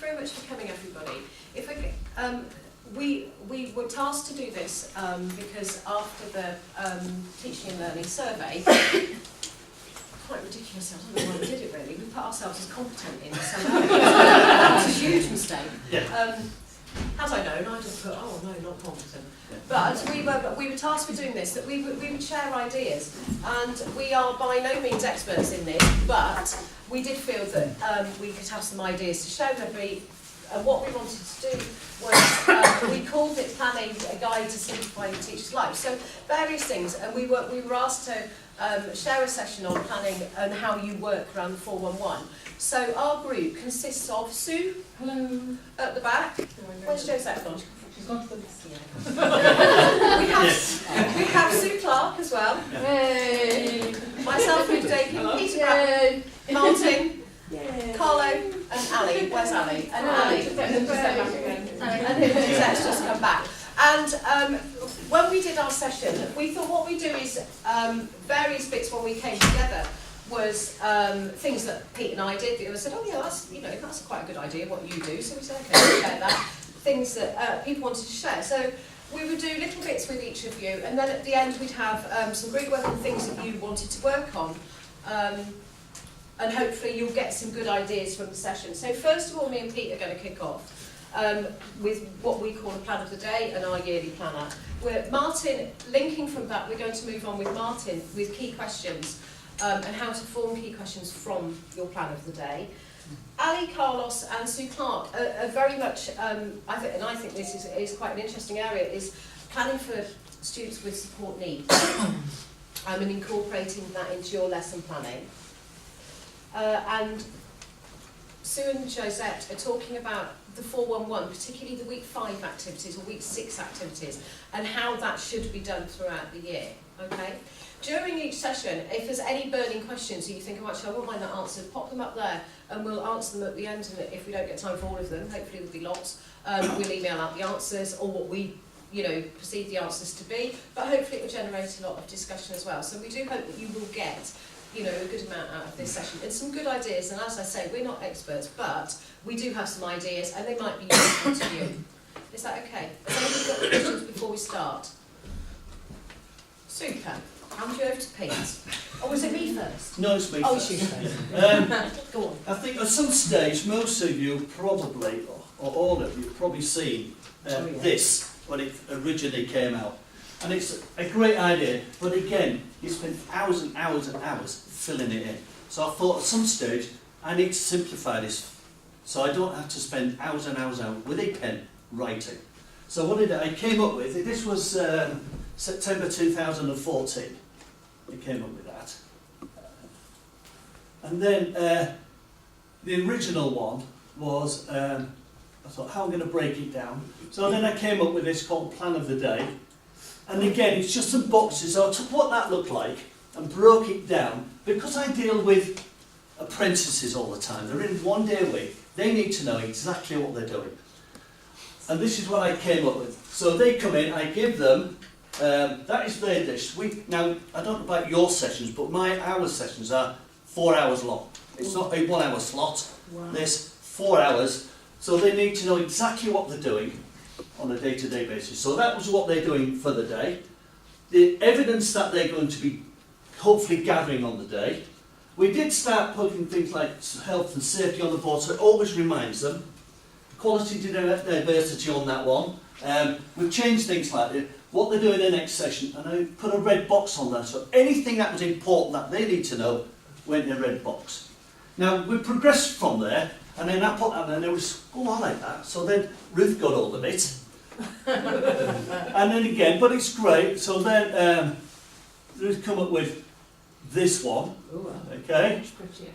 very much for coming, everybody. If we were tasked to do this because after the teaching and learning survey, quite ridiculous, I don't know why we did it really, we put ourselves as competent in some areas. That was a huge mistake. Yeah. Had I known, I'd have put, oh no, not competent. Yeah. But we were tasked with doing this, that we would share ideas. And we are by no means experts in this, but we did feel that we could have some ideas to share with everybody. And what we wanted to do was, we called it Planning, a Guide to Simplifying the Teacher's Life. So various things, and we were asked to share a session on planning and how you work around the 411. So our group consists of Sue, hello, at the back. Where's Josette gone? She's gone to the listening. we have Sue Clark as well. Hey. Myself, Ruth Dakin, Peter Bratton, Martin, Carlo, and Ali. Where's Ali? And Ali. And Josette's just come back. And when we did our session, we thought what we do is various bits when we came together was things that Pete and I did. We said, oh yeah, that's quite a good idea what you do. So we said, okay, we'll share that. Things that people wanted to share. So we would do little bits with each of you, and then at the end we'd have some group work and things that you wanted to work on. And hopefully you'll get some good ideas from the session. So first of all, me and Pete are going to kick off with what we call a plan of the day and our yearly planner. Martin, linking from that, we're going to move on with Martin with key questions and how to form key questions from your plan of the day. Ali, Carlos and Sue Clark are very much, I think this is quite an interesting area, is planning for students with support needs and incorporating that into your lesson planning. And Sue and Josette are talking about the 411, particularly the week 5 activities or week 6 activities, and how that should be done throughout the year. Okay? During each session, if there's any burning questions that you think, oh, actually, I won't mind that answered, pop them up there, and we'll answer them at the end. And if we don't get time for all of them, hopefully there'll be lots. We'll email out the answers or what we, perceive the answers to be. But hopefully it will generate a lot of discussion as well. So we do hope that you will get a good amount out of this session. And some good ideas, and as I say, we're not experts, but we do have some ideas, and they might be useful to you. Is that okay? Has anybody got any questions before we start? Super. Hand you over to Pete. Or was it me first? No, it's me Oh, first. it's you first. Go on. I think at some stage, most of you probably, or all of you, probably seen this when it originally came out. And it's a great idea, but again, you spend hours and hours and hours filling it in. So I thought at some stage, I need to simplify this so I don't have to spend hours and hours out with a pen writing. So what I came up with, this was September 2014, I came up with that. And then the original one was, I thought, how am I going to break it down? So then I came up with this called Plan of the Day. And again, it's just some boxes. So I took what that looked like and broke it down. Because I deal with apprentices all the time, they're in 1 day a week, they need to know exactly what they're doing. And this is what I came up with. So they come in, I give them, that is their dish. Now, I don't know about your sessions, but our sessions are 4 hours long. It's not a 1 hour slot, there's 4 hours. So they need to know exactly what they're doing on a day-to-day basis. So that was what they're doing for the day. The evidence that they're going to be hopefully gathering on the day. We did start putting things like health and safety on the board, so it always reminds them. Quality diversity on that one. We've changed things like that, what they're doing in the next session, and I put a red box on there, so anything that was important that they need to know went in a red box. Now, we progressed from there, and then I put that there, and it was, oh, I like that. So then Ruth got hold of it. And then again, but it's great. So then Ruth come up with this one. Okay.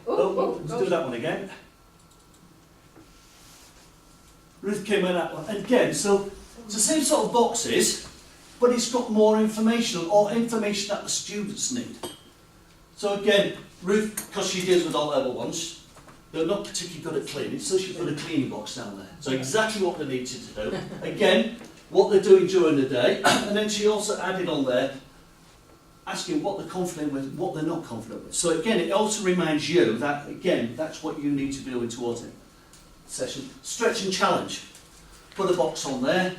Let's do that one again. Ruth came in that one. And again, so it's the same sort of boxes, but it's got more information or information that the students need. So again, Ruth, because she deals with all level ones, they're not particularly good at cleaning, so she put a cleaning box down there. So exactly what they needed to do. Again, what they're doing during the day, and then she also added on there, asking what they're confident with, what they're not confident with. So again, it also reminds you that, again, that's what you need to be doing towards it. session, stretch and challenge. Put a box on there,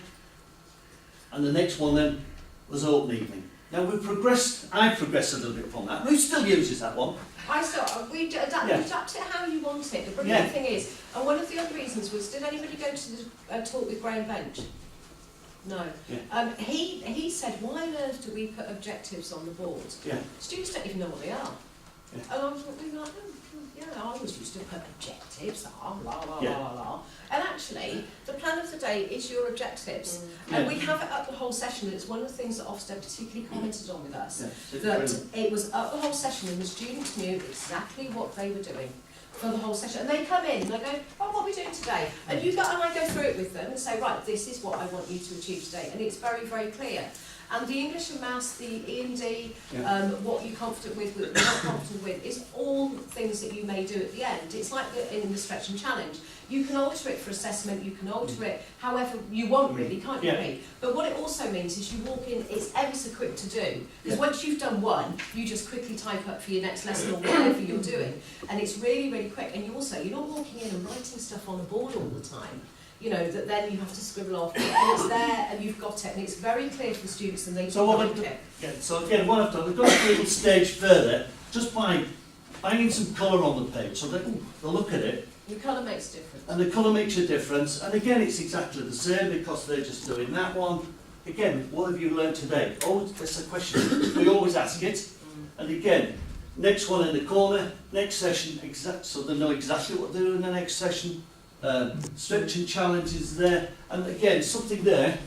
and the next one then was open evening. Now I've progressed a little bit from that. Who still uses that one? We adapt it how you want it. The brilliant thing is, and one of the other reasons was, did anybody go to the talk with Graham Bench? No. Yeah. He said, why on earth do we put objectives on the board? Yeah. Students don't even know what they are. Yeah. And I was like, yeah, I always used to put objectives, blah, blah, Yeah. blah, blah. And actually, the plan of the day is your objectives. Yeah. And we have it up the whole session, and it's one of the things that Ofsted particularly commented on with us. Yeah. That it was up the whole session and the students knew exactly what they were doing for the whole session. And they come in and they go, oh, what are we doing today? And I go through it with them and say, right, this is what I want you to achieve today. And it's very, very clear. And the English and Maths, the E&D, what you're confident with, what you're not confident with, is all things that you may do at the end. It's like in the stretch and challenge. You can alter it for assessment, you can alter it however you want really, can't you? Yeah. But what it also means is you walk in, it's ever so quick to do. Because once you've done one, you just quickly type up for your next lesson or whatever you're doing. And it's really, really quick. And you're not walking in and writing stuff on the board all the time. You know, that then you have to scribble off, and it's there, and you've got it, and it's very clear for the students, and they So like it. So again, what I've done, we've got a little stage further, just by banging some colour on the page, so they'll look at it, The colour makes a difference. and the colour makes a difference, and again, it's exactly the same, because they're just doing that one. Again, what have you learned today? Oh, that's a question, we always ask it, and again, next one in the corner, next session, so they know exactly what they're doing in the next session. Stretch and challenge is there, and again, something there,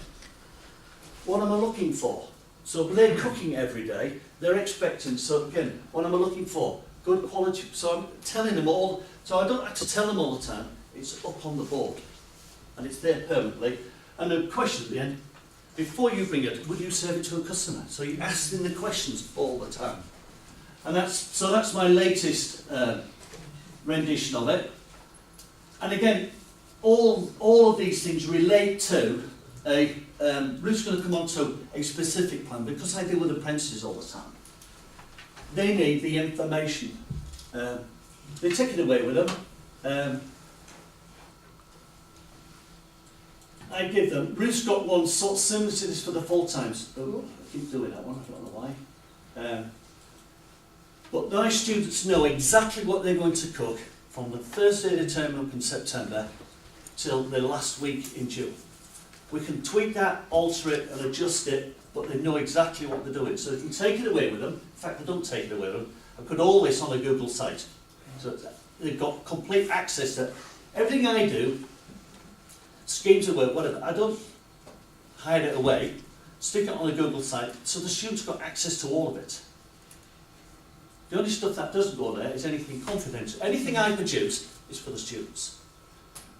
what am I looking for? So they're cooking every day, they're expecting, so again, what am I looking for? Good quality, so I'm telling them all, so I don't have to tell them all the time, it's up on the board, and it's there permanently. And the question at the end, before you bring it, would you serve it to a customer? So you ask them the questions all the time. And that's my latest rendition of it. And again, all of these things relate to Ruth's going to come on to a specific plan, because I deal with apprentices all the time. They need the information. They take it away with them. I give them, Ruth's got one sort of similar to this for the full times. Oh, I keep doing that one, I don't know why. But my students know exactly what they're going to cook from the first day they turn up in September till the last week in June. We can tweak that, alter it and adjust it, but they know exactly what they're doing. So they can take it away with them. In fact, they don't take it away with them. I put all this on a Google site. So they've got complete access to everything I do, schemes of work, whatever. I don't hide it away, stick it on a Google site, so the students got access to all of it. The only stuff that doesn't go there is anything confidential. Anything I produce is for the students.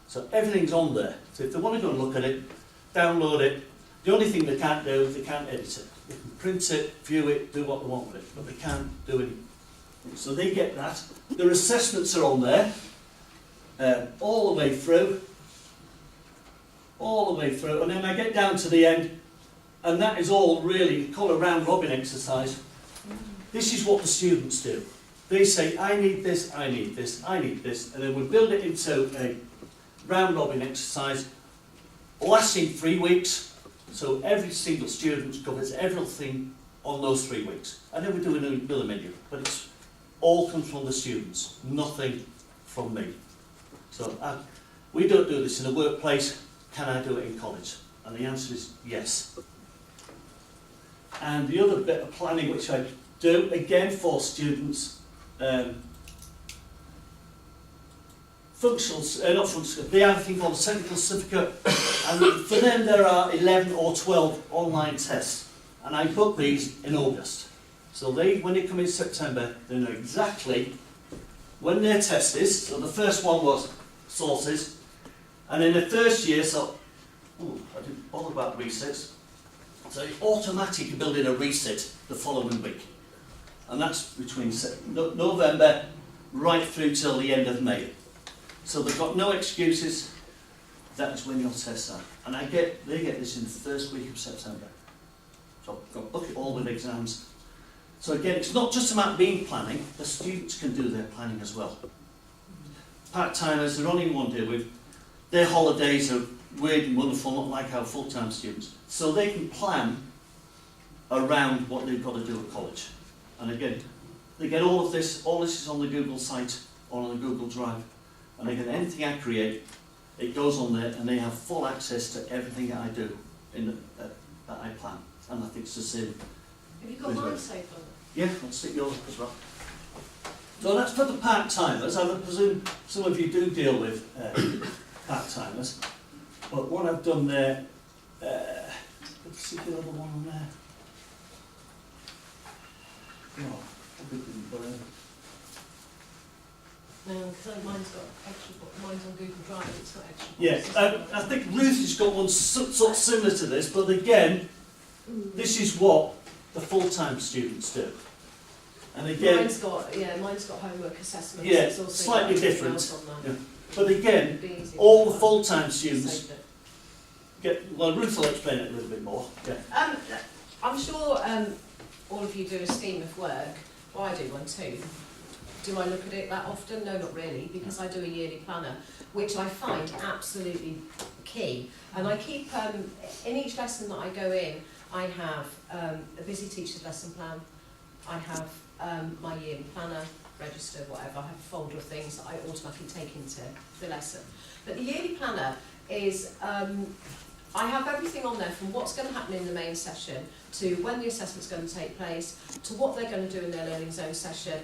So everything's on there. So if they want to go and look at it, download it. The only thing they can't do is they can't edit it. They can print it, view it, do what they want with it, but they can't do anything. So they get that. Their assessments are on there, all the way through. All the way through. And then I get down to the end, and that is all really called a round robin exercise. This is what the students do. They say, I need this, I need this, I need this, and then we build it into a round robin exercise lasting 3 weeks. So every single student covers everything on those 3 weeks. And then we do another menu, but it's all comes from the students, nothing from me. So we don't do this in a workplace. Can I do it in college? And the answer is yes. And the other bit of planning which I do, again for students, functionals, not functional, they have a thing called a technical certificate, and for them there are 11 or 12 online tests, and I book these in August. So when they come in September, they know exactly when their test is. So the first one was sources, and in the first year, I didn't bother about resets, so it's automatic building a reset the following week. And that's between November right through till the end of May. So they've got no excuses. That is when your tests are. And they get this in the first week of September. So I've got to book it all with exams. So again, it's not just about being planning. The students can do their planning as well. Part-timers, they're only one day. their holidays are weird and wonderful, not like our full-time students. So they can plan around what they've got to do at college. And again, they get all this is on the Google site or on the Google Drive. And again, anything I create, it goes on there and they have full access to everything that I do that I plan. And I think it's the same. Have you got mine saved on? Yeah, I'll stick yours up as well. So that's for the part-timers. I presume some of you do deal with part-timers. But what I've done there, let's see the other one on there. Oh, probably didn't put it. No, because mine's on Google Drive, it's not extra. Yeah, I think Ruth has got one sort of similar to this, but again, this is what the full-time students do. And again, mine's got homework assessments. Yeah, It's also slightly got everything different. else on there. Yeah. But again, It'd be easy all to the find. full-time students Saved it. get, well, Ruth will explain it a little bit more. Yeah. I'm sure all of you do a scheme of work. Well, I do one too. Do I look at it that often? No, not really, because I do a yearly planner, which I find absolutely key. And I keep, in each lesson that I go in, I have a busy teacher's lesson plan, I have my yearly planner, register, whatever, I have a folder of things that I automatically take into the lesson. But the yearly planner is, I have everything on there from what's going to happen in the main session, to when the assessment's going to take place, to what they're going to do in their learning zone session,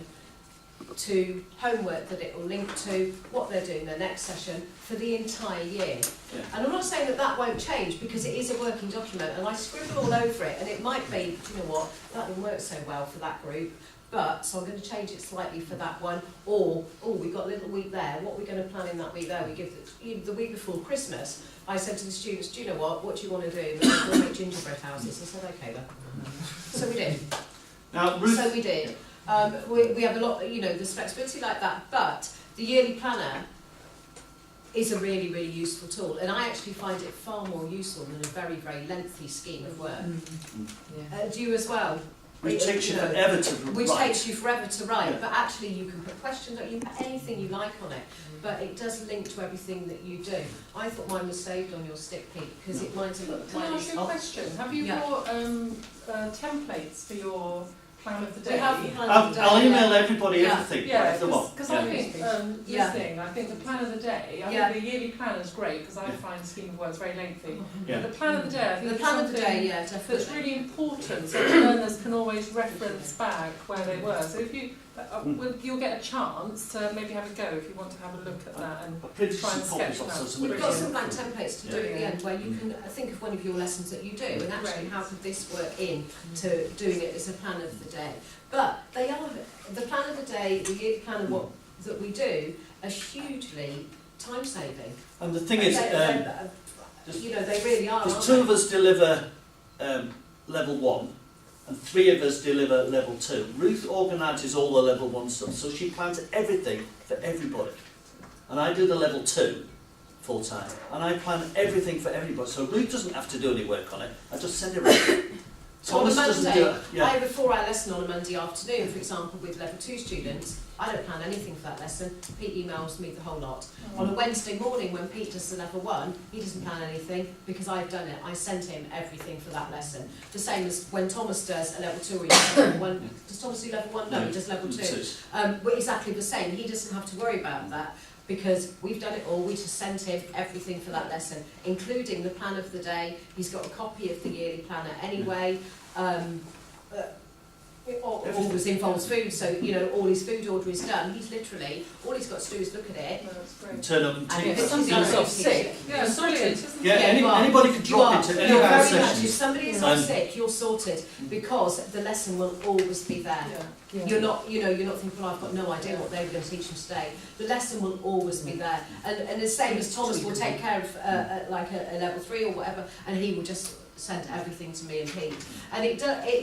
to homework that it will link to, what they're doing their next session for the entire year. Yeah. And I'm not saying that that won't change, because it is a working document and I scribble all over it, and it might be, do you know what, that didn't work so well for that group, but so I'm going to change it slightly for that one, or, oh, we've got a little week there, what are we going to plan in that week there? We give the week before Christmas, I said to the students, do you know what do you want to do? We'll make gingerbread houses. I said, okay then. So we did. Now, Ruth, So we did. We have a lot, there's flexibility like that, but the yearly planner is a really, really useful tool, and I actually find it far more useful than a very, very lengthy scheme of work. Do you as well? which takes you forever to Which write. takes you forever to write, Yeah. but actually you can put questions, you can put anything you like on it, but it does link to everything that you do. I thought mine was saved on your stick, Pete, because it might have looked Can I mine ask is you a question? Have you Yeah. got templates for your plan of the day? We have the plan of the day, I'll yeah. email everybody Yeah. everything, Yeah, whatever they want. because Yeah. I think, Yeah. listening, I think the plan of the day, I Yeah. think the yearly plan is great, because I Yeah. find scheme of work very lengthy. Yeah. But the plan of the day, I think The is plan of the something day, yeah, that's definitely. really important, so the learners can always reference back where they were. So if you, you'll get a chance to maybe have a go if you want to have a look at that and I printed try some and copies sketch off, that. so some We've got Brilliant. some blank templates to do at the end where you can think of one of your lessons that you do and actually Great. how could this work in to doing it as a plan of the day. But they are, the plan of the day, the yearly plan of what that we do are hugely time saving. And the thing is, they really are. there's aren't two they? of us deliver level 1 and 3 of us deliver level 2. Ruth organises all the level 1 stuff, so she plans everything for everybody. And I do the level 2 full time, and I plan everything for everybody. So Ruth doesn't have to do any work on it, I just send it around. So on a Thomas doesn't Monday, do it. Yeah. I have a 4-hour lesson on a Monday afternoon, for example, with level 2 students. I don't plan anything for that lesson. Pete emails me the whole lot. On a Wednesday morning, when Pete does the level 1, he doesn't plan anything because I've done it. I send him everything for that lesson. The same as when Thomas does a level 2 or level 1. Does Thomas do level 1? No, he does level 2. We're exactly the same. He doesn't have to worry about that because we've done it all. We just sent him everything for that lesson, including the plan of the day. He's got a copy of the yearly planner anyway. It always involves food, so all his food order is done. He's literally, all he's got to do is look at it. No, that's great. And turn up and And teach. if somebody Sometimes is off it's sick, Yeah, it's brilliant, isn't it? Yeah, you are. anybody can drop into any You're of our very much, if sessions. somebody is off sick, you're sorted because the lesson will always be there. Yeah. You're not, you're not thinking, well, I've got no idea what they were going to teach them today. The lesson will always be there. And the same as Thomas will take care of like a level 3 or whatever, and he will just send everything to me and Pete. And it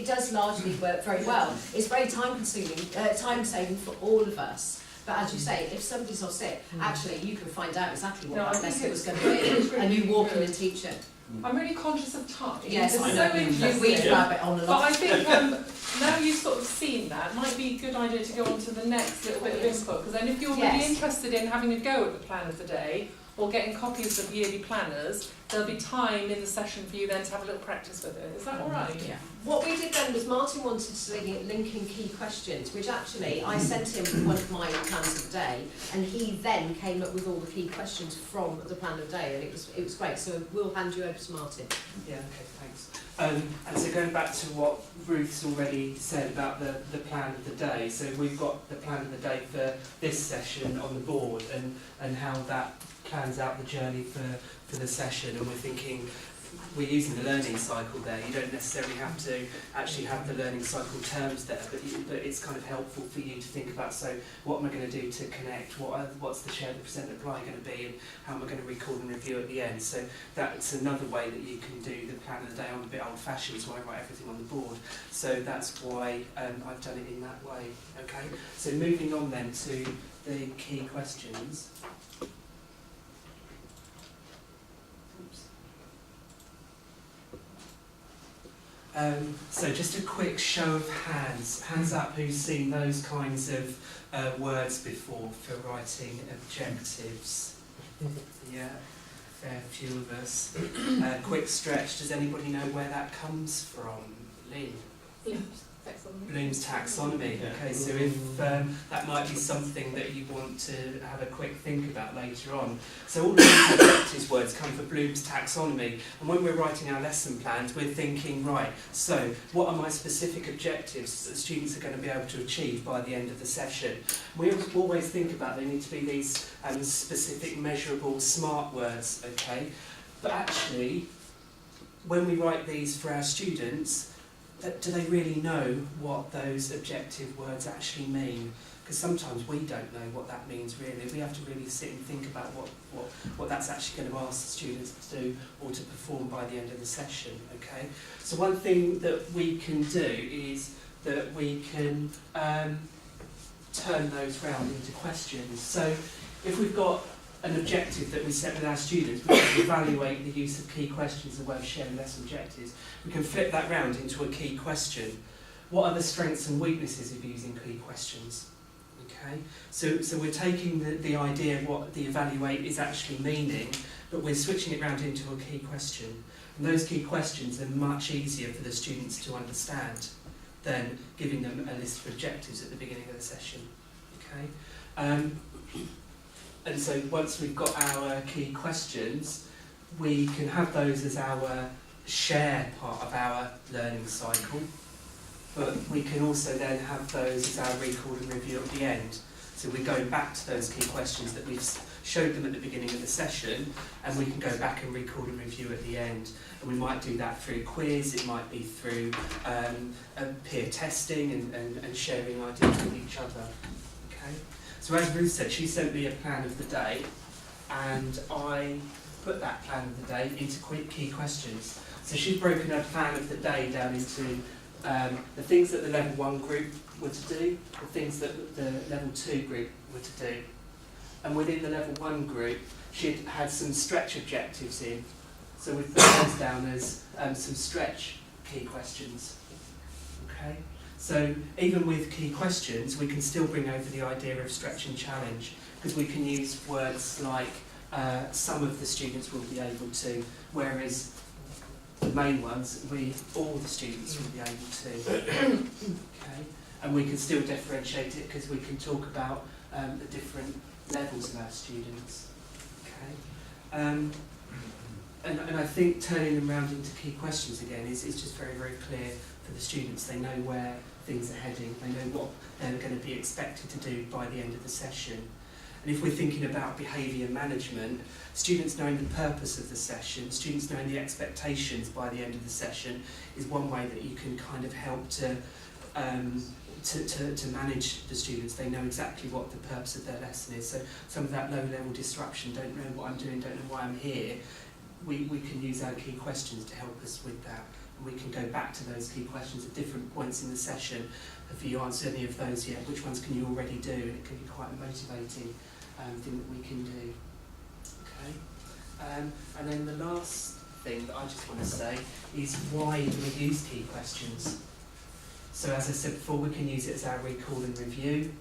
does largely work very well. It's very time consuming, time saving for all of us. But as you say, if somebody's off sick, actually you can find out exactly what No, I that think lesson was it's- going to it's be, really and you walk in good. and teach it. I'm really conscious of time. Yes, it's I so know. interesting. We grab it on a But lot. I think now you've sort of seen that, it might be a good idea to go on to the next little bit of input, because then if you're Yes. really interested in having a go at the plan of the day, or getting copies of yearly planners, there'll be time in the session for you then to have a little practice with it. Is that all right? Yeah. What we did then was Martin wanted to link in key questions, which actually I sent him one of my plans of the day, and he then came up with all the key questions from the plan of the day, and it was great. So we'll hand you over to Martin. Yeah, okay, thanks. And so going back to what Ruth's already said about the plan of the day, so we've got the plan of the day for this session on the board and how that plans out the journey for the session, and we're thinking, we're using the learning cycle there. You don't necessarily have to actually have the learning cycle terms there, but it's kind of helpful for you to think about, so what am I going to do to connect, what's the share, the percent, and apply going to be, and how am I going to record and review at the end. So that's another way that you can do the plan of the day. I'm a bit old-fashioned, so I write everything on the board. So that's why I've done it in that way. Okay. So moving on then to the key questions. So just a quick show of hands up who's seen those kinds of words before for writing objectives. Yeah, a fair few of us. Quick stretch, does anybody know where that comes from? Lynn? Bloom's taxonomy. Okay, so if that might be something that you want to have a quick think about later on. So all of these objectives words come from Bloom's taxonomy, and when we're writing our lesson plans, we're thinking, right, so what are my specific objectives that students are going to be able to achieve by the end of the session? We always think about they need to be these specific, measurable, smart words, okay? But actually, when we write these for our students, do they really know what those objective words actually mean? Because sometimes we don't know what that means really. We have to really sit and think about what that's actually going to ask the students to do or to perform by the end of the session, okay? So one thing that we can do is that we can turn those round into questions. So if we've got an objective that we set with our students, we can evaluate the use of key questions as a way of sharing lesson objectives. We can flip that round into a key question. What are the strengths and weaknesses of using key questions? Okay, so we're taking the idea of what the evaluate is actually meaning, but we're switching it round into a key question. And those key questions are much easier for the students to understand than giving them a list of objectives at the beginning of the session. Okay. And so once we've got our key questions, we can have those as our share part of our learning cycle, but we can also then have those as our record and review at the end. So we're going back to those key questions that we've showed them at the beginning of the session, and we can go back and record and review at the end. And we might do that through a quiz, it might be through peer testing and sharing ideas with each other. Okay. So as Ruth said, she sent me a plan of the day, and I put that plan of the day into key questions. So she's broken her plan of the day down into the things that the level 1 group were to do, the things that the level 2 group were to do. And within the level 1 group, she had some stretch objectives in. So we've put those down as some stretch key questions. Okay? So even with key questions, we can still bring over the idea of stretch and challenge, because we can use words like some of the students will be able to, whereas the main ones, all the students will be able to. Okay? And we can still differentiate it because we can talk about the different levels of our students. Okay? And I think turning them around into key questions again is just very, very clear for the students. They know where things are heading, they know what they're going to be expected to do by the end of the session. And if we're thinking about behaviour management, students knowing the purpose of the session, students knowing the expectations by the end of the session is one way that you can kind of help to manage the students. They know exactly what the purpose of their lesson is. So some of that low-level disruption, don't know what I'm doing, don't know why I'm here, we can use our key questions to help us with that. And we can go back to those key questions at different points in the session. If you answer any of those yet, which ones can you already do? And it can be quite a motivating thing that we can do. Okay. And then the last thing that I just want to say is, why do we use key questions? So as I said before, we can use it as our recall and review.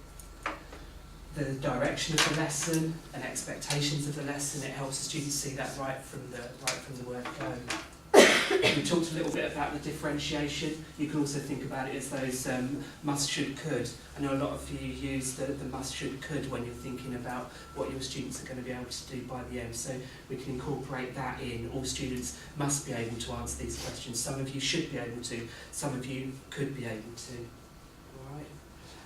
the direction of the lesson and expectations of the lesson. It helps the students see that right from the word go. We talked a little bit about the differentiation. You can also think about it as those must, should, could. I know a lot of you use the must, should, could when you're thinking about what your students are going to be able to do by the end. So we can incorporate that in. All students must be able to answer these questions. Some of you should be able to. Some of you could be able to. All right.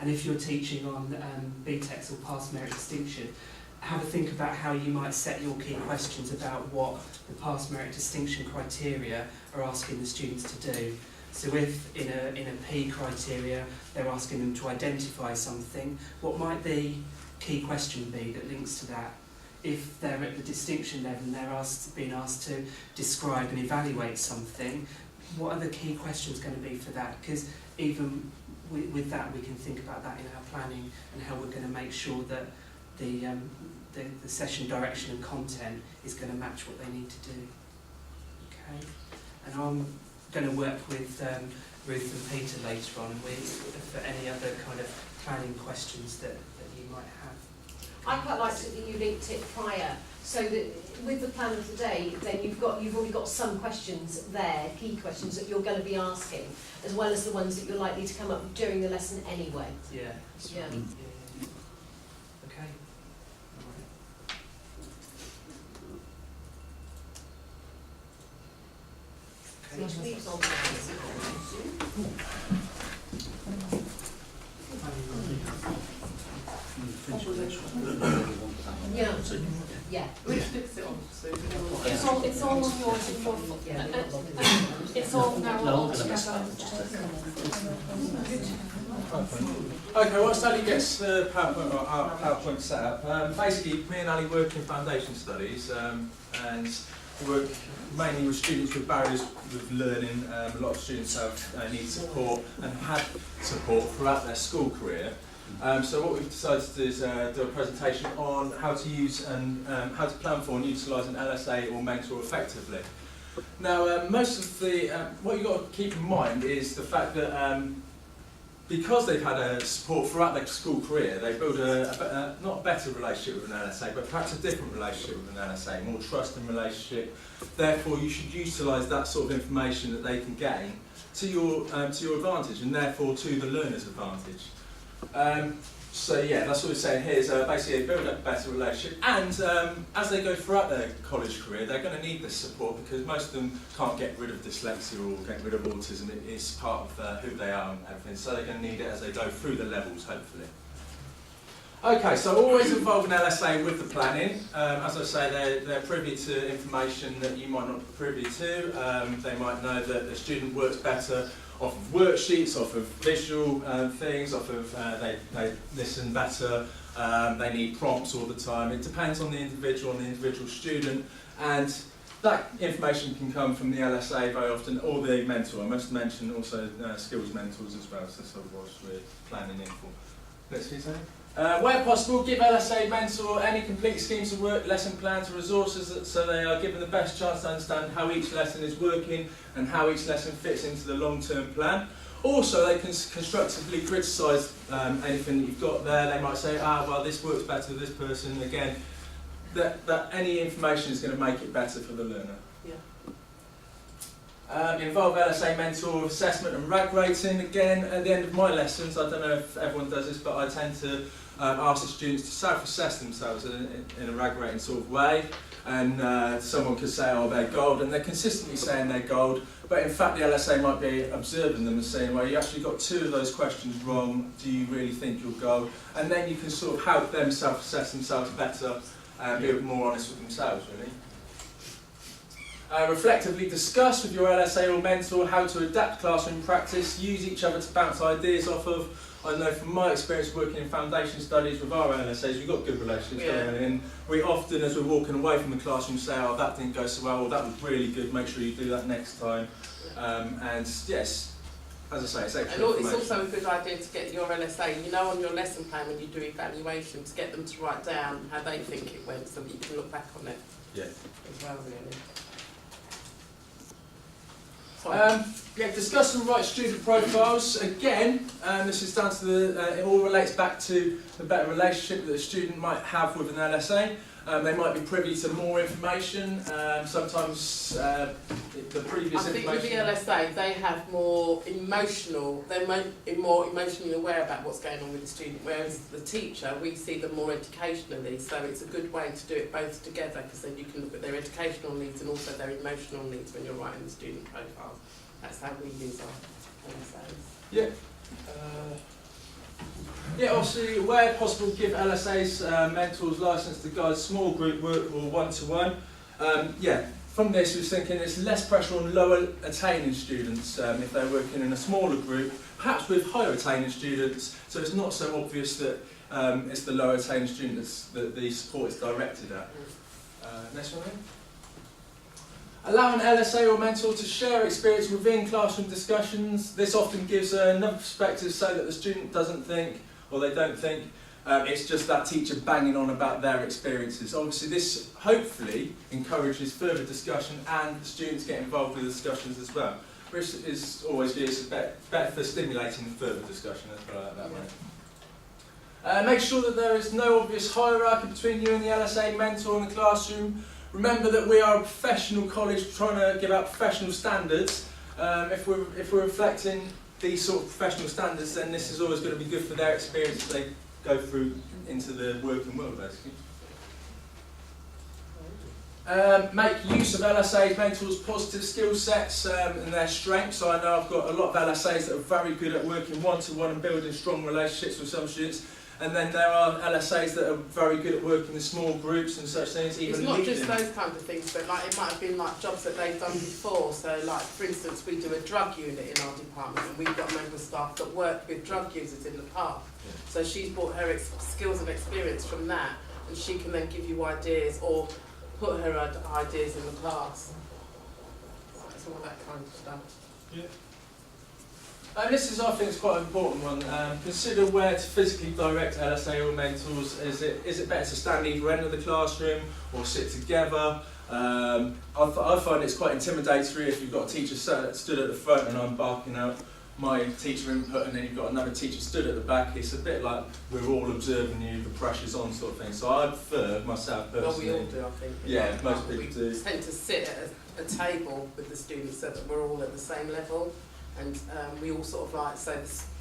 And if you're teaching on BTECs or past merit distinction, have a think about how you might set your key questions about what the past merit distinction criteria are asking the students to do. So if in a P criteria they're asking them to identify something, what might the key question be that links to that? If they're at the distinction level and they're being asked to describe and evaluate something, what are the key questions going to be for that? Because even with that we can think about that in our planning and how we're going to make sure that the session direction and content is going to match what they need to do. Okay, and I'm going to work with Ruth and Peter later on for any other kind of planning questions that you might have. I quite liked it that you linked it prior, so that with the plan of the day, then you've already got some questions there, key questions that you're going to be asking, as well as the ones that you're likely to come up during the lesson anyway. Yeah. Yeah. Yeah. Okay. All right. So which leaves on yeah. Yeah. Which sticks it on? So It's all on yours and your it's all now all together. Okay, once Ali gets the PowerPoint set up, basically me and Ali work in foundation studies and we work mainly with students with barriers with learning. A lot of students have need support and have had support throughout their school career. So what we've decided to do is do a presentation on how to use and how to plan for and utilise an LSA or mentor effectively. Now, most of the what you've got to keep in mind is the fact that because they've had support throughout their school career, they build not a better relationship with an LSA, but perhaps a different relationship with an LSA, more trusting relationship. Therefore, you should utilise that sort of information that they can gain to your advantage, and therefore to the learner's advantage. So yeah, that's what we're saying here is basically they build up a better relationship, and as they go throughout their college career, they're going to need this support because most of them can't get rid of dyslexia or get rid of autism. It is part of who they are and everything, so they're going to need it as they go through the levels, hopefully. Okay, so always involve an LSA with the planning. As I say, they're privy to information that you might not be privy to. They might know that the student works better off of worksheets, off of visual things, off of they listen better, they need prompts all the time. It depends on the individual student, and that information can come from the LSA very often, or the mentor. I must mention also skills mentors as well, so that's what we're planning in for. Let's see something. Where possible, give LSA mentor any complete schemes of work, lesson plans and resources so they are given the best chance to understand how each lesson is working and how each lesson fits into the long-term plan. Also, they can constructively criticise anything that you've got there. They might say, well, this works better with this person. Again, that any information is going to make it better for the learner. Involve LSA mentor assessment and RAG rating. Again, at the end of my lessons, I don't know if everyone does this, but I tend to ask the students to self-assess themselves in a RAG rating sort of way. And someone could say, oh, they're gold, and they're consistently saying they're gold, but in fact the LSA might be observing them and saying, well, you actually got 2 of those questions wrong, do you really think you're gold? And then you can sort of help them self-assess themselves better and be more honest with themselves, really. Reflectively discuss with your LSA or mentor how to adapt classroom practice, use each other to bounce ideas off of. I know from my experience working in foundation studies with our LSAs, we've got good relationships going in. We often, as we're walking away from the classroom, say, oh, that didn't go so well, or that was really good, make sure you do that next time. And yes, as I say, it's extra information. It's also a good idea to get your LSA, you know, on your lesson plan when you do evaluation, to get them to write down how they think it went so that you can look back on it as well, really. Yeah, discuss and write student profiles. Again, this is down to the, it all relates back to the better relationship that a student might have with an LSA. They might be privy to more information. Sometimes the previous I think with the information. LSA, they have more emotional, they're more emotionally aware about what's going on with the student, whereas the teacher, we see them more educationally, so it's a good way to do it both together, because then you can look at their educational needs and also their emotional needs when you're writing the student profiles. That's how we use our LSAs. Yeah. Yeah, obviously, where possible, give LSAs mentors license to guide small group work or one-to-one. Yeah, from this, we was thinking it's less pressure on lower attaining students if they're working in a smaller group, perhaps with higher attaining students, so it's not so obvious that it's the lower attaining students that the support is directed at. Next one, then. Allow an LSA or mentor to share experience within classroom discussions. This often gives another perspective so that the student doesn't think, or they don't think, it's just that teacher banging on about their experiences. Obviously this hopefully encourages further discussion and the students get involved with the discussions as well, which is always better for stimulating further discussion as well that way. Make sure that there is no obvious hierarchy between you and the LSA mentor in the classroom. Remember that we are a professional college trying to give out professional standards. If we're reflecting these sort of professional standards, then this is always going to be good for their experience as they go through into the working world, basically. Make use of LSA's mentors' positive skill sets and their strengths. So I know I've got a lot of LSAs that are very good at working one-to-one and building strong relationships with some students. And then there are LSAs that are very good at working in small groups and such things. Even it's not leading. just those kind of things, but like it might have been like jobs that they've done before. So like for instance, we do a drug unit in our department, and we've got a member of staff that worked with drug users in the past. Yeah. So she's brought her skills and experience from that, and she can then give you ideas or put her ideas in the class. So it's all that kind of stuff. Yeah. This is, I think, is quite an important one. Consider where to physically direct LSA or mentors. Is it better to stand either end of the classroom or sit together? I find it's quite intimidatory if you've got a teacher stood at the front and I'm barking out my teacher input, and then you've got another teacher stood at the back. It's a bit like we're all observing you, the pressure's on sort of thing. So I prefer myself personally. Well, we all do, I think. Yeah, most people do. We tend to sit at a table with the students so that we're all at the same level. And we all sort of like, so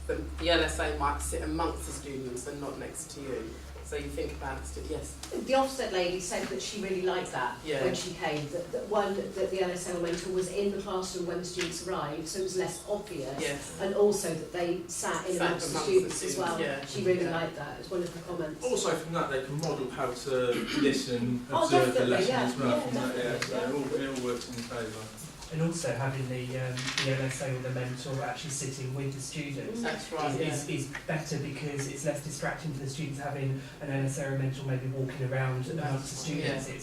the LSA might sit amongst the students and not next to you. So you think about it, yes. The Ofsted lady said that she really liked that when she came, that the LSA mentor was in the classroom when the students arrived, so it was less obvious. Yes. And also that they sat in amongst the students as well. Yeah. She really liked that. It was one of the comments. Also from that they can model how to listen, Oh, observe the definitely, lesson yeah. as well. Yeah, From that, definitely, so it all works in favour. And also having the LSA or the mentor actually sitting with the students That's right, is better, because it's less distracting for the students having an LSA or mentor maybe walking around amongst the students. Yeah. It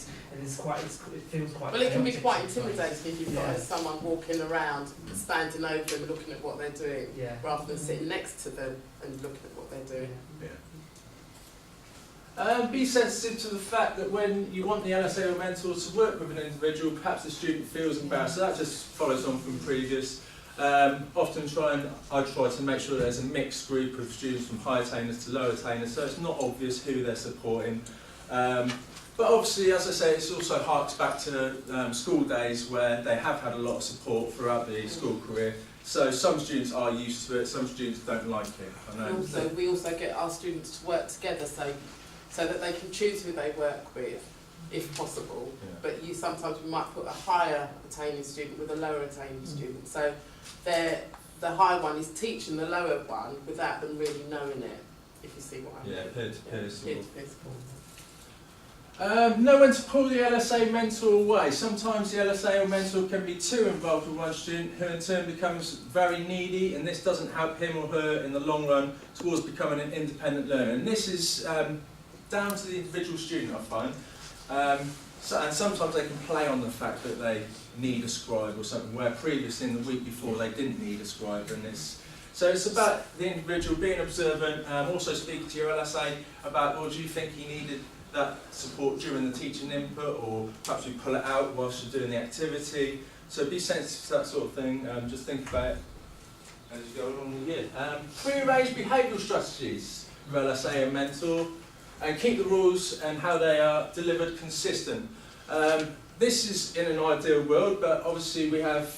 feels quite. Well, it can be chaotic quite sometimes. intimidating if you've got someone walking around, standing over them, looking at what they're doing, Yeah. rather than sitting next to them and looking at what they're doing. Yeah. Be sensitive to the fact that when you want the LSA or mentor to work with an individual, perhaps the student feels embarrassed. So that just follows on from previous. Often I try to make sure there's a mixed group of students from high attainers to low attainers, so it's not obvious who they're supporting. But obviously, as I say, it also harks back to school days where they have had a lot of support throughout the school career. So some students are used to it, some students don't like it. I know. We also get our students to work together so that they can choose who they work with, if possible. Yeah. But sometimes we might put a higher attaining student with a lower attaining student. So the higher one is teaching the lower one without them really knowing it, if you see what I mean. Yeah, peer-to-peer sort of. Peer-to-peer support. Know when to pull the LSA mentor away. Sometimes the LSA or mentor can be too involved with one student, who in turn becomes very needy, and this doesn't help him or her in the long run towards becoming an independent learner. And this is down to the individual student, I find. And sometimes they can play on the fact that they need a scribe or something, where previously in the week before they didn't need a scribe. So it's about the individual being observant, also speaking to your LSA about, well, do you think he needed that support during the teaching input, or perhaps we pull it out whilst you're doing the activity. So be sensitive to that sort of thing. Just think about it as you go along the year. Pre-arrange behavioural strategies with LSA and mentor, and keep the rules and how they are delivered consistent. This is in an ideal world, but obviously we have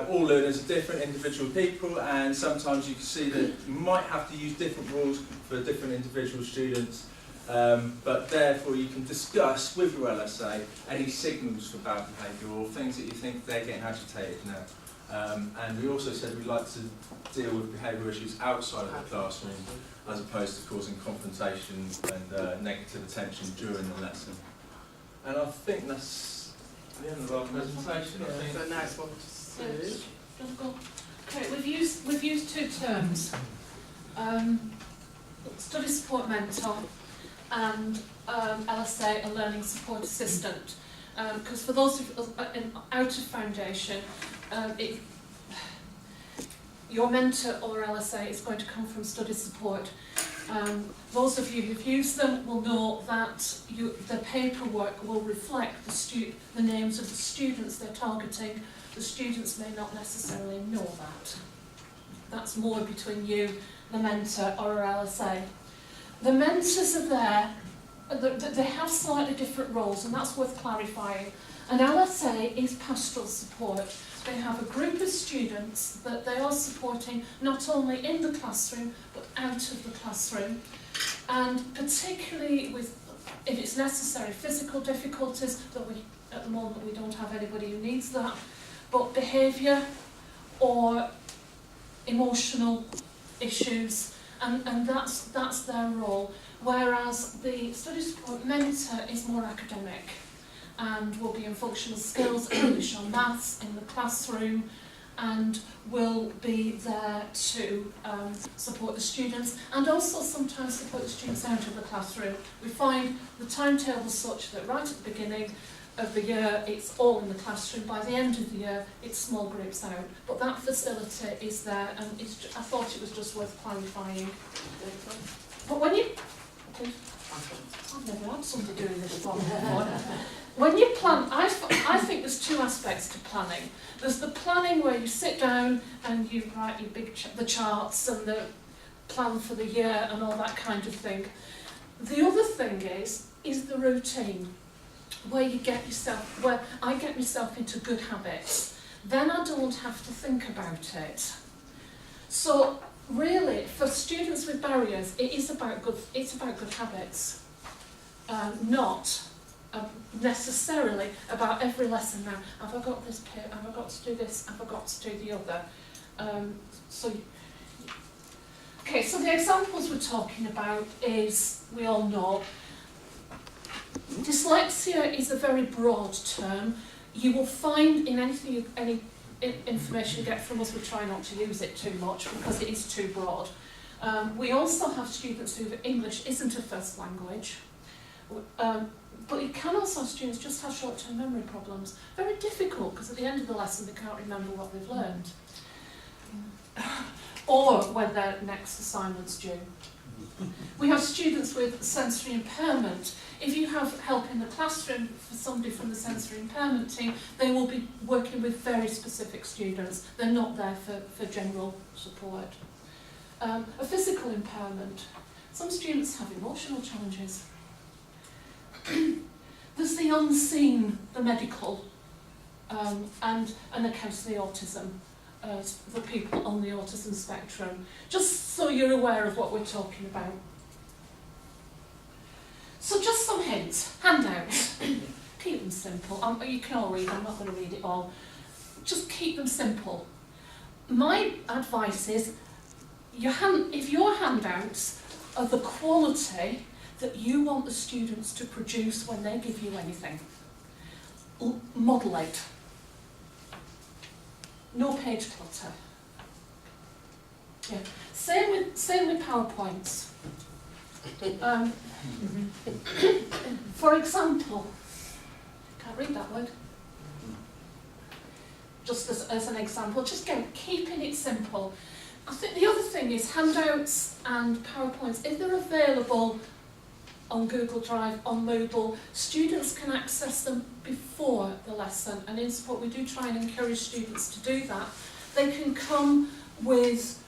all learners are different individual people, and sometimes you can see that you might have to use different rules for different individual students, but therefore you can discuss with your LSA any signals for bad behaviour or things that you think they're getting agitated now. And we also said we'd like to deal with behavioural issues outside of the classroom as opposed to causing confrontation and negative attention during the lesson. And I think that's the end of our presentation. I think. So now it's one to Sue. Okay, we've used two terms, study support mentor and LSA, a learning support assistant. Because for those of out of foundation, your mentor or LSA is going to come from study support. Those of you who've used them will know that the paperwork will reflect the names of the students they're targeting. The students may not necessarily know that. That's more between you, the mentor, or LSA. The mentors are there, they have slightly different roles, and that's worth clarifying. An LSA is pastoral support. They have a group of students that they are supporting not only in the classroom, but out of the classroom. And particularly with, if it's necessary, physical difficulties, that at the moment we don't have anybody who needs that, but behaviour or emotional issues, and that's their role. Whereas the study support mentor is more academic and will be in functional skills, English or maths in the classroom, and will be there to support the students and also sometimes support the students out of the classroom. We find the timetable such that right at the beginning of the year it's all in the classroom, by the end of the year it's small groups out, but that facility is there, and I thought it was just worth clarifying. But when you, I've never had somebody doing this before. When you plan, I think there's two aspects to planning. There's the planning where you sit down and you write your the charts and the plan for the year and all that kind of thing. The other thing is the routine, where you get yourself, where I get myself into good habits. Then I don't have to think about it. So really, for students with barriers, it's about good habits, not necessarily about every lesson now. Have I got this bit? Have I got to do this? Have I got to do the other? Okay, so the examples we're talking about is, we all know, dyslexia is a very broad term. You will find in anything, any information you get from us, we try not to use it too much because it is too broad. We also have students who English isn't a first language. But you can also have students just have short-term memory problems. Very difficult, because at the end of the lesson they can't remember what they've learned. Or when their next assignment's due. We have students with sensory impairment. If you have help in the classroom for somebody from the sensory impairment team, they will be working with very specific students. They're not there for general support. A physical impairment. Some students have emotional challenges. There's the unseen, the medical, and an account of the autism, the people on the autism spectrum, just so you're aware of what we're talking about. So just some hints, handouts, keep them simple. You can all read, I'm not going to read it all. Just keep them simple. My advice is, if your handouts are the quality that you want the students to produce when they give you anything, model it. No page clutter. Yeah. Same with PowerPoints. For example, can't read that word. Just as an example, just keeping it simple. I think the other thing is handouts and PowerPoints, if they're available on Google Drive, on Moodle. Students can access them before the lesson, and in support we do try and encourage students to do that. They can come with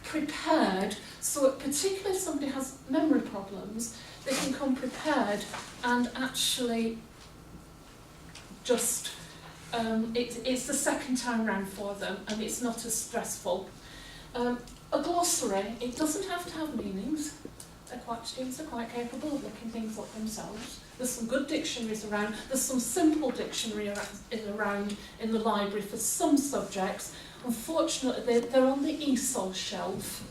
prepared, so particularly if somebody has memory problems, they can come prepared and actually just, it's the second time round for them and it's not as stressful. A glossary, it doesn't have to have meanings. Students are quite capable of looking things up themselves. There's some good dictionaries around, there's some simple dictionary around in the library for some subjects. Unfortunately, they're on the ESOL shelf,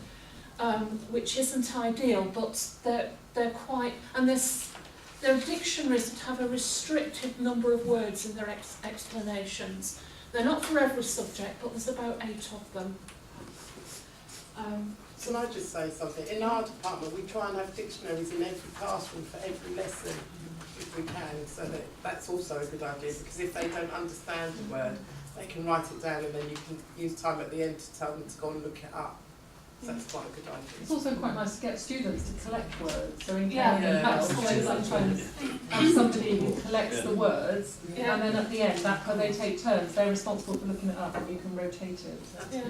which isn't ideal, but they're quite, and there are dictionaries that have a restricted number of words in their explanations. They're not for every subject, but there's about 8 of them. Can I just say something? In our department, we try and have dictionaries in every classroom for every lesson, if we can, so that's also a good idea, because if they don't understand the word, they can write it down and then you can use time at the end to tell them to go and look it up. So that's quite a good idea. It's also quite nice to get students to collect words. So in Yeah. Canadian House, always sometimes have somebody who collects the words, Yeah. and then at the end, when they take turns, they're responsible for looking it up, and you can rotate it. Yeah.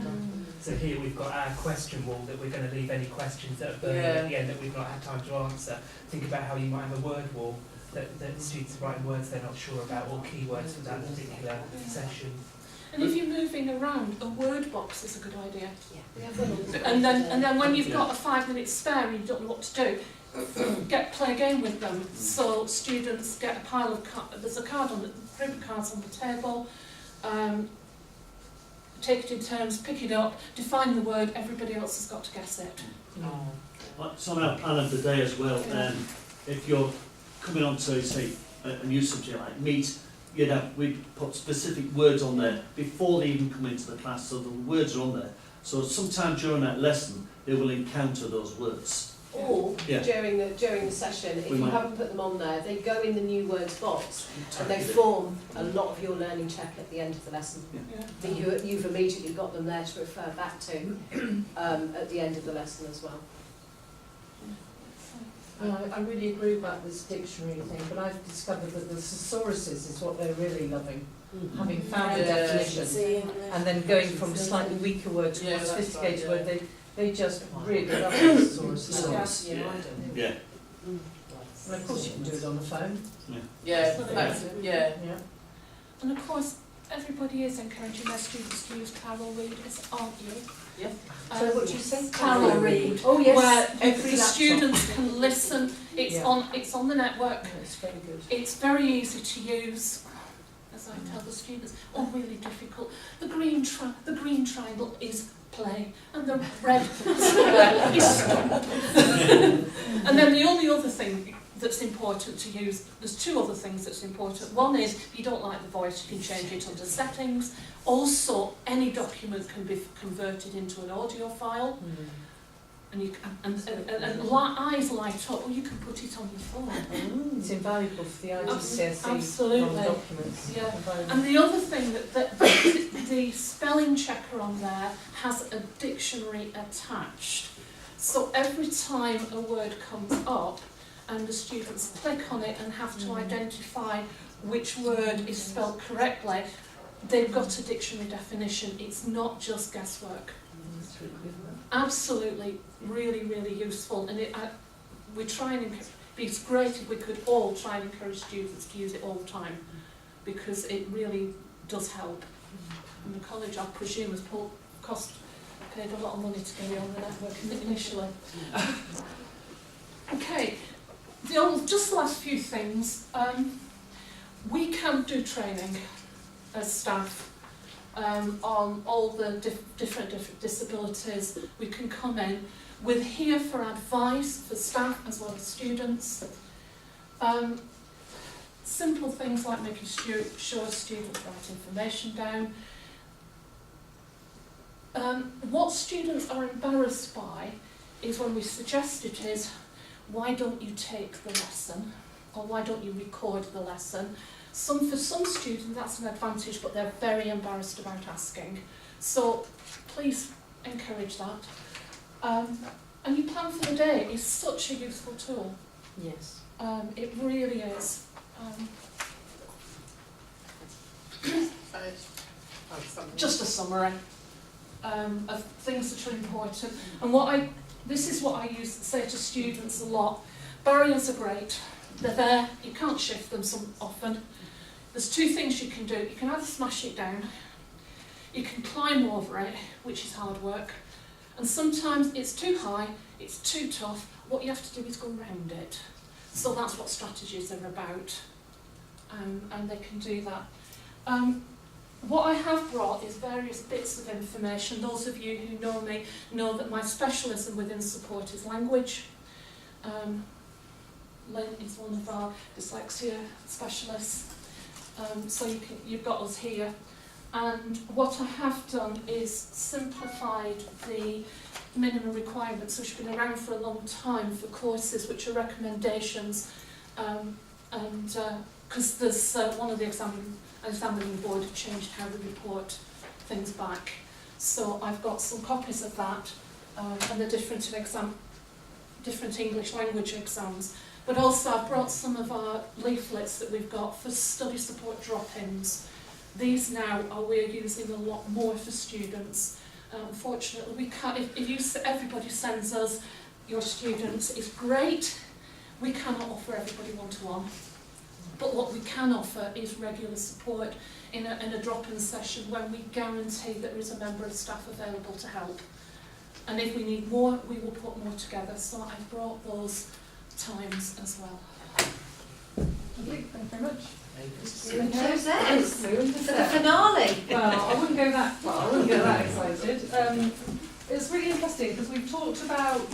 So here we've got our question wall that we're going to leave any questions that are burning at the end that we've not had time to answer. Think about how you might have a word wall that students are writing words they're not sure about or keywords for that particular session. And if you're moving around, a word box is a good idea. Yeah, we have one on the And then when you've got a 5 minute spare and you don't know what to do, play a game with them. So students get a pile of there's a card on group of cards on the table. Take it in turns, pick it up, define the word. Everybody else has got to guess it. It's on our plan of the day as well. If you're coming on to, say, a new subject like meat, we'd put specific words on there before they even come into the class, so the words are on there. So sometime during that lesson, they will encounter those words. Or Yeah. during the session, if We you might. haven't put them on there, they go in the new words box and they form a lot of your learning check at the end of the lesson. Yeah. That you've immediately got them there to refer back to at the end of the lesson as well. I really agree about this dictionary thing, but I've discovered that the thesauruses is what they're really loving. Having found a definition and then going from a slightly weaker word to a more sophisticated word, they just really love the thesaurus. Yeah. Yeah. And of course you can do it on the phone. Yeah. And of course, everybody is encouraging their students to use Carol Readers, aren't you? Yeah. So what do you say? Carol Read. Oh yes. Where Every the laptop. students can listen. It's Yeah. on the network. Yeah, it's very good. It's very easy to use. As I tell the students, really difficult. The green triangle is play, and the red square is stop. And then the only other thing that's important to use, there's 2 other things that's important. One is, if you don't like the voice, you can change it under settings. Also, any document can be converted into an audio file. And you can, eyes light up, or you can put it on your phone. It's invaluable for the IGCSE Absolutely. documents. Yeah. Invaluable. And the other thing that the spelling checker on there has a dictionary attached. So every time a word comes up and the students click on it and have to identify which word is spelled correctly, they've got a dictionary definition. It's not just guesswork. That's really good, isn't it? Absolutely, really, really useful. And we try and it's great if we could all try and encourage students to use it all the time, because it really does help. And the college, I presume, has paid a lot of money to get on the network initially. Okay, just the last few things. We can do training as staff on all the different disabilities. We can come in. We're here for advice for staff as well as students. Simple things like making sure students write information down. What students are embarrassed by is when we suggest it is, why don't you take the lesson? Or why don't you record the lesson? For some students that's an advantage, but they're very embarrassed about asking. So please encourage that. And your plan for the day is such a useful tool. Yes. It really is. Just a summary of things that are important. And this is what I used to say to students a lot. Barriers are great. They're there. You can't shift them so often. There's two things you can do. You can either smash it down, you can climb over it, which is hard work, and sometimes it's too high, it's too tough. What you have to do is go around it. So that's what strategies are about, and they can do that. What I have brought is various bits of information. Those of you who know me know that my specialism within support is language. Lynn is one of our dyslexia specialists. So you've got us here. And what I have done is simplified the minimum requirements, which have been around for a long time for courses, which are recommendations. Because there's one of the examining board have changed how they report things back. So I've got some copies of that and the different English language exams. But also I've brought some of our leaflets that we've got for study support drop-ins. These now we're using a lot more for students. Unfortunately, we can't. If everybody sends us your students, it's great. We cannot offer everybody one-to-one. But what we can offer is regular support in a drop-in session when we guarantee that there is a member of staff available to help. And if we need more, we will put more together. So I've brought those times as well. Lovely, thank you very much. For the finale. Well, I wouldn't go that far, I wouldn't get that excited. It's really interesting because we've talked about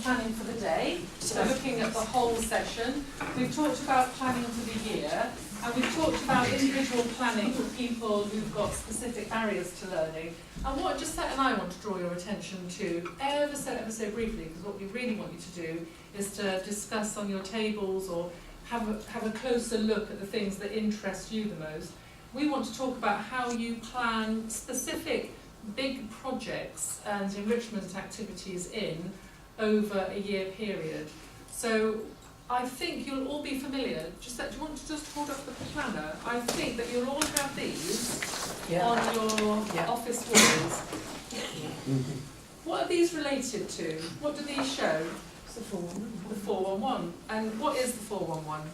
planning for the day, so looking at the whole session. We've talked about planning for the year, and we've talked about individual planning for people who've got specific barriers to learning. And what Josette and I want to draw your attention to, ever so briefly, because what we really want you to do is to discuss on your tables or have a closer look at the things that interest you the most. We want to talk about how you plan specific big projects and enrichment activities in over a year period. So I think you'll all be familiar. Do you want to just hold up the planner? I think that you'll all have these on your office walls. What are these related to? What do these show? It's the 411. The 411. And what is the 411?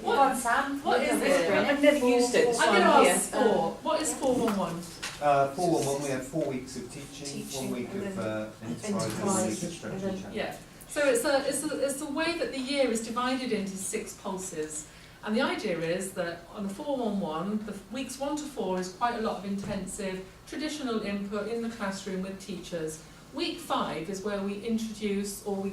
What is it? I've never used it. I'm going to ask sport. What is 411? 411, we have 4 weeks of teaching 1 week of enterprise and 1 week of strategy. Yeah. So it's a way that the year is divided into 6 pulses. And the idea is that on the 411, the weeks 1 to 4 is quite a lot of intensive traditional input in the classroom with teachers. Week 5 is where we introduce, all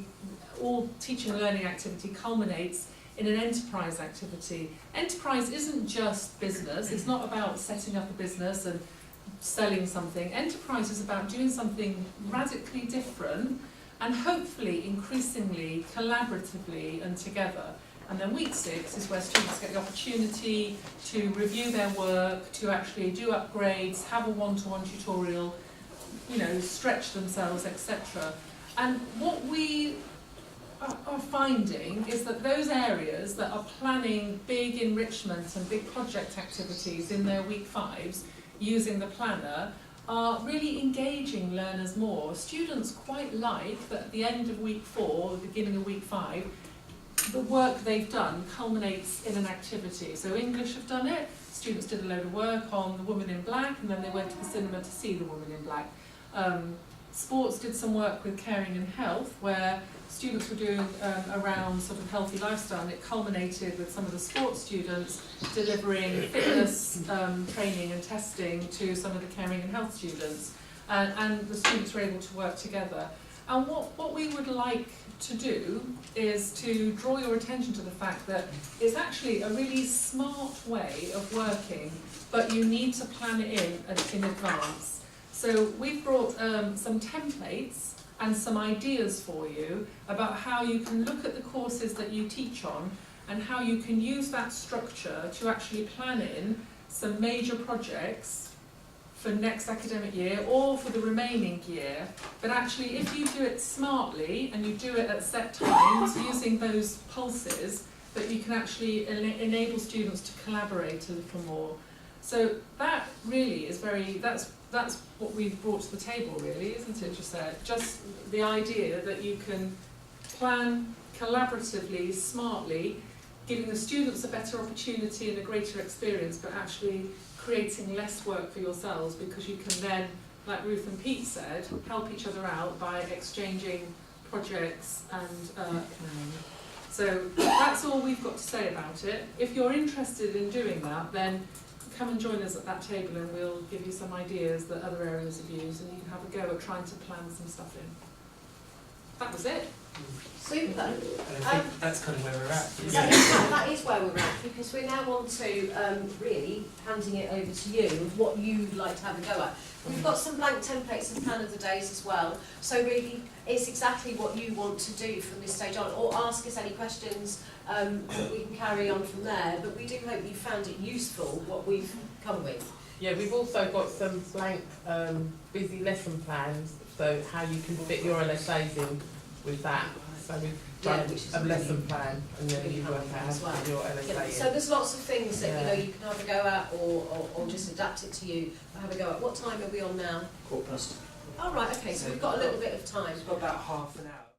teaching and learning activity culminates in an enterprise activity. Enterprise isn't just business, it's not about setting up a business and selling something. Enterprise is about doing something radically different and hopefully increasingly collaboratively and together. And then week 6 is where students get the opportunity to review their work, to actually do upgrades, have a one-to-one tutorial, stretch themselves, etc. And what we are finding is that those areas that are planning big enrichment and big project activities in their week 5s using the planner are really engaging learners more. Students quite like that at the end of week 4, the beginning of week 5, the work they've done culminates in an activity. So English have done it, students did a load of work on The Woman in Black, and then they went to the cinema to see The Woman in Black. Sports did some work with caring and health, where students were doing around sort of healthy lifestyle, and it culminated with some of the sports students delivering fitness training and testing to some of the caring and health students. And the students were able to work together. And what we would like to do is to draw your attention to the fact that it's actually a really smart way of working, but you need to plan it in advance. So we've brought some templates and some ideas for you about how you can look at the courses that you teach on and how you can use that structure to actually plan in some major projects for next academic year or for the remaining year, but actually if you do it smartly and you do it at set times using those pulses, that you can actually enable students to collaborate a little more. So that really is that's what we've brought to the table really, isn't it, just the idea that you can plan collaboratively, smartly, giving the students a better opportunity and a greater experience, but actually creating less work for yourselves, because you can then, like Ruth and Pete said, help each other out by exchanging projects and planning. So that's all we've got to say about it. If you're interested in doing that, then come and join us at that table and we'll give you some ideas that other areas have used, and you can have a go at trying to plan some stuff in. That was it. Super. And I think that's kind of where we're at. So that is where we're at, because we're now on to really handing it over to you of what you'd like to have a go at. We've got some blank templates and plan of the days as well, so really it's exactly what you want to do from this stage on, or ask us any questions that we can carry on from there, but we do hope you found it useful what we've come with. Yeah, we've also got some blank busy lesson plans, so how you can fit your LSAs in with that. So we've done a lesson plan and then you work out how to fit your LSA in. So there's lots of things that you can have a go at, or just adapt it to you. Have a go at. What time are we on now? 1:15. Oh right, okay, so we've got a little bit of time. We've got about half an hour.